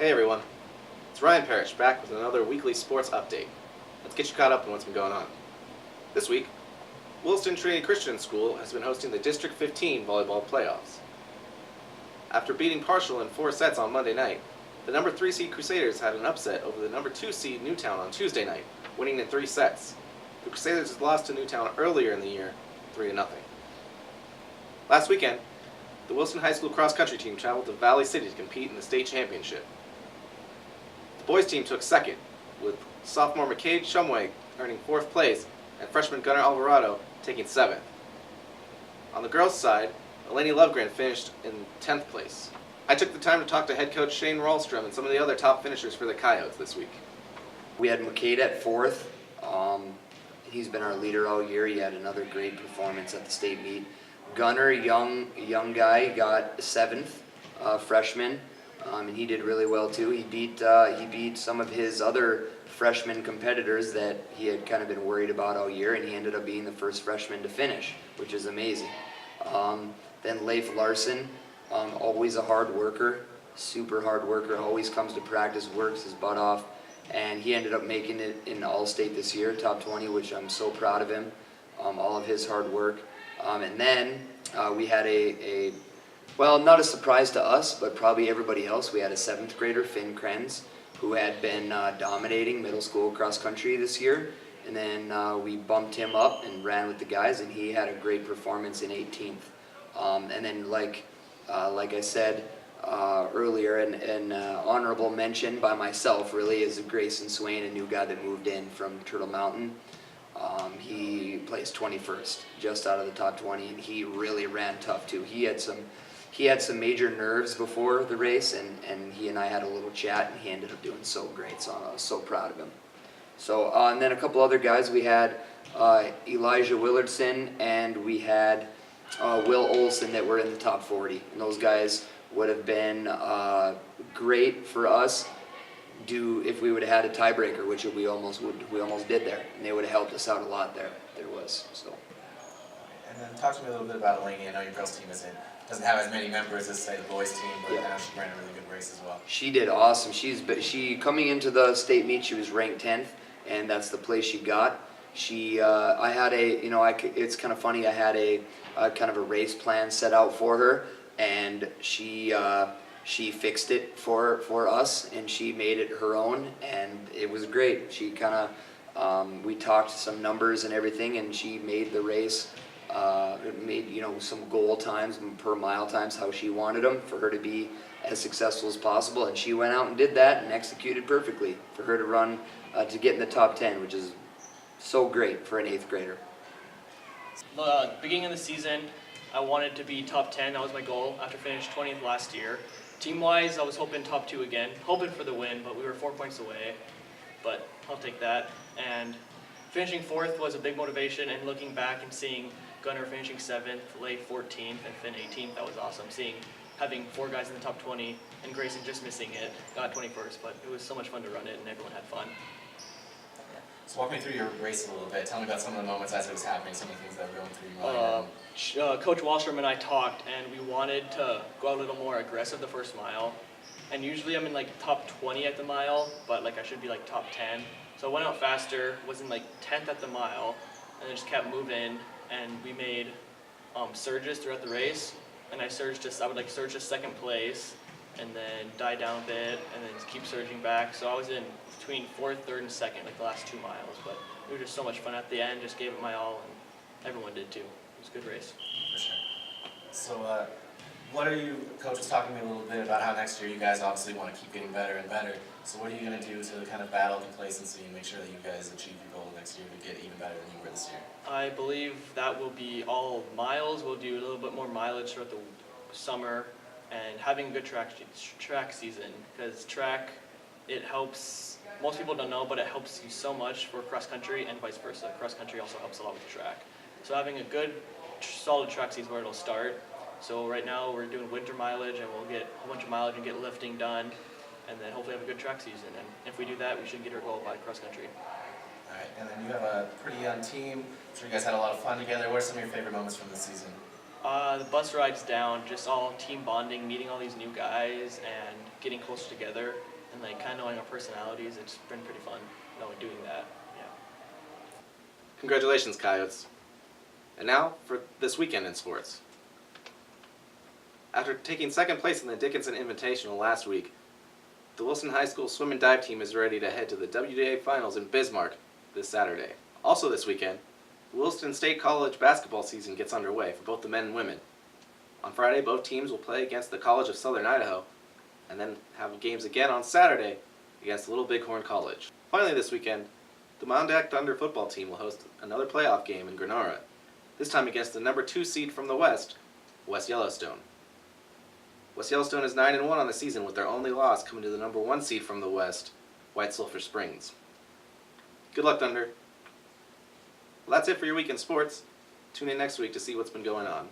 Hey everyone, it's Ryan Parish back with another weekly sports update. Let's get you caught up on what's been going on. This week, Williston Trinity Christian School has been hosting the District 15 volleyball playoffs. After beating Partial in 4 sets on Monday night, the number 3 seed Crusaders had an upset over the number 2 seed Newtown on Tuesday night, winning in 3 sets. The Crusaders had lost to Newtown earlier in the year, 3-0. Last weekend, the Williston High School cross-country team traveled to Valley City to compete in the state championship. The boys team took second, with sophomore Micade Shumway earning 4th place and freshman Gunnar Alvarado taking 7th. On the girls' side, Eleni Lovegren finished in 10th place. I took the time to talk to head coach Shane Wahlstrom and some of the other top finishers for the Coyotes this week. We had Micade at 4th. He's been our leader all year. He had another great performance at the state meet. Gunnar, young guy, got 7th, freshman. And he did really well too. He beat some of his other freshman competitors that he had kind of been worried about all year, and he ended up being the first freshman to finish, which is amazing. Then Leif Larson, always a hard worker, super hard worker, always comes to practice, works his butt off, and he ended up making it in All-State this year, top 20, which I'm so proud of him, all of his hard work. And then we had well, not a surprise to us, but probably everybody else. We had a 7th grader, Finn Krenz, who had been dominating middle school cross country this year. And then we bumped him up and ran with the guys, and he had a great performance in 18th. And then, like I said earlier, an honorable mention by myself really is Grayson Swain, a new guy that moved in from Turtle Mountain. He placed 21st, just out of the top 20, and he really ran tough too. He had some major nerves before the race, and he and I had a little chat, and he ended up doing so great, so I was so proud of him. So, and then a couple other guys, we had Elijah Willardson, and we had Will Olson that were in the top 40, and those guys would have been great for us if we would have had a tiebreaker, which we almost did there, and they would have helped us out a lot there. So. And then talk to me a little bit about Eleni. I know your girls team doesn't have as many members as say the boys team, but I know she ran a really good race as well. She did awesome. She coming into the state meet, she was ranked 10th, and that's the place she got. I had it's kind of funny. I had a kind of a race plan set out for her, and she fixed it for us, and she made it her own, and it was great. She kind of we talked some numbers and everything, and she made the race. Made some goal times per mile times how she wanted them for her to be as successful as possible, and she went out and did that and executed perfectly for her to run to get in the top 10, which is so great for an 8th grader. The beginning of the season, I wanted to be top 10. That was my goal after finishing 20th last year. Team-wise, I was hoping top 2 again, hoping for the win, but we were 4 points away. But I'll take that. And finishing 4th was a big motivation, and looking back and seeing Gunnar finishing 7th, Leif 14th, and Finn 18th, that was awesome. Having 4 guys in the top 20, and Grayson just missing it, got 21st, but it was so much fun to run it, and everyone had fun. So walk me through your race a little bit. Tell me about some of the moments as it was happening, some of the things that were going through your mind. Coach Wahlstrom and I talked, and we wanted to go a little more aggressive the first mile. And usually I'm in top 20 at the mile, but I should be top 10. So I went out faster, was in 10th at the mile, and then just kept moving. And we made surges throughout the race, and I would surge to 2nd place, and then die down a bit, and then just keep surging back. So I was in between 4th, 3rd, and 2nd, the last 2 miles. But it was just so much fun at the end. Just gave it my all, and everyone did too. It was a good race. For sure. So, Coach was talking to me a little bit about how next year you guys obviously want to keep getting better and better. So what are you going to do to kind of battle complacency and make sure that you guys achieve your goal next year to get even better than you were this year? I believe that will be all miles. We'll do a little bit more mileage throughout the summer, and having a good track season, because track, it helps, most people don't know, but it helps you so much for cross country and vice versa. Cross country also helps a lot with the track. So having a good, solid track season where it'll start. So right now we're doing winter mileage, and we'll get a bunch of mileage and get lifting done, and then hopefully have a good track season. And if we do that, we should get our goal by cross country. All right, and then you have a pretty young team, so you guys had a lot of fun together. What are some of your favorite moments from this season? The bus rides down, just all team bonding, meeting all these new guys, and getting closer together, and like kind of knowing our personalities. It's been pretty fun, doing that. Yeah. Congratulations, Coyotes. And now for this weekend in sports. After taking second place in the Dickinson Invitational last week, the Wilson High School swim and dive team is ready to head to the WDA Finals in Bismarck this Saturday. Also this weekend, the Wilson State College basketball season gets underway for both the men and women. On Friday, both teams will play against the College of Southern Idaho, and then have games again on Saturday against Little Bighorn College. Finally this weekend, the Mondack Thunder football team will host another playoff game in Granara, this time against the number 2 seed from the West, West Yellowstone. West Yellowstone is 9-1 on the season, with their only loss coming to the number 1 seed from the West, White Sulphur Springs. Good luck, Thunder. Well, that's it for your week in sports. Tune in next week to see what's been going on.